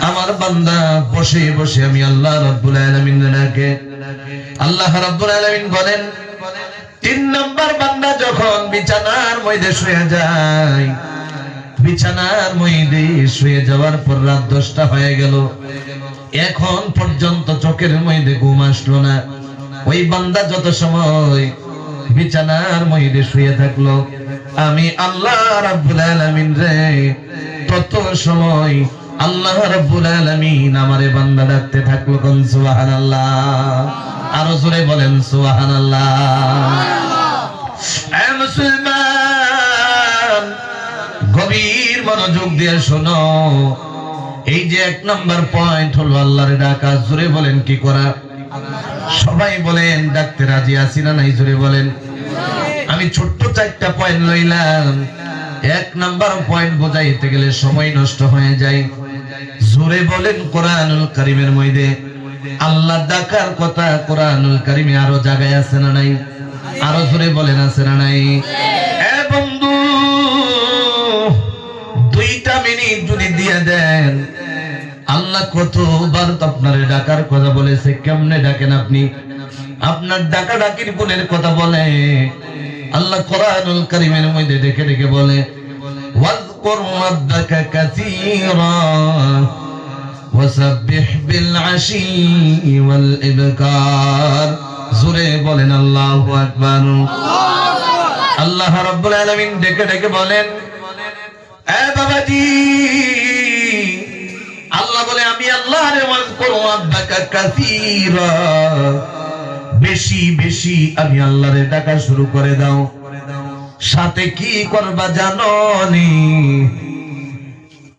আমার বান্দা বসে বসে আমি আল্লাহ রাব্বুল আলামিন ডাকে। আল্লাহ রাব্বুল আলামিন বলেন 3 নাম্বার বান্দা যখন বিছানার মধ্যে শুয়ে যায়, বিছানার মধ্যে শুয়ে যাওয়ার পর রাত 10টা হয়ে গেল, এখন পর্যন্ত চোখের মধ্যে ঘুম আসলো না। ওই বান্দা যত সময় বিছানার মধ্যে শুয়ে থাকলো, আমি আল্লাহ রাব্বুল আলামিন রে তত সময় আল্লাহ রাব্বুল আলামিন আমারে বান্দা ডাকতে থাকলো। কোন সুবহানাল্লাহ, আরো জোরে বলেন সুবহানাল্লাহ। এ মুসলমান, গভীর মনোযোগ দিয়ে শোনো। এই যে 1 নাম্বার পয়েন্ট হলো আল্লাহর ডাকা। জোরে বলেন কি করা? সবাই বলেন ডাকতে রাজি আছি না নাই? জোরে বলেন। আমি ছোট্ট 4টা পয়েন্ট লইলাম। 1 নাম্বার পয়েন্ট বোঝাইতে গেলে সময় নষ্ট হয়ে যায়। জোরে বলেন কোরআনুল কারীমের মধ্যে আল্লাহ ডাকার কথা কোরআনুল কারীমে আরো জায়গায় আছে না নাই? আরো জোরে বলেন আছে না নাই? এ বন্ধু, 2টা মিনিট যদি দিয়ে দেন, আল্লাহ কতবার তো আপনারে ডাকার কথা বলেছে। কেমনে ডাকেন আপনি? আপনার ডাকা ডাকির গুণের কথা বলে আল্লাহ কোরআনুল কারীমের মধ্যে দেখে দেখে বলে ওয়াজকুর রাব্বাকা কাসীরা ওয়াসাব্বিহ বিল আশি ওয়াল ইবকার। জোরে বলেন আল্লাহু আকবার। আল্লাহ রাব্বুল আলামিন ডেকে ডেকে বলেন, এ বাবাজি, আল্লাহ বলে আমি আল্লাহ রে ওয়াজকুর রাব্বাকা কাসীরা, বেশি বেশি আমি আল্লাহরে ডাকা শুরু করে দাও। সাথে কি করবা জানো নি?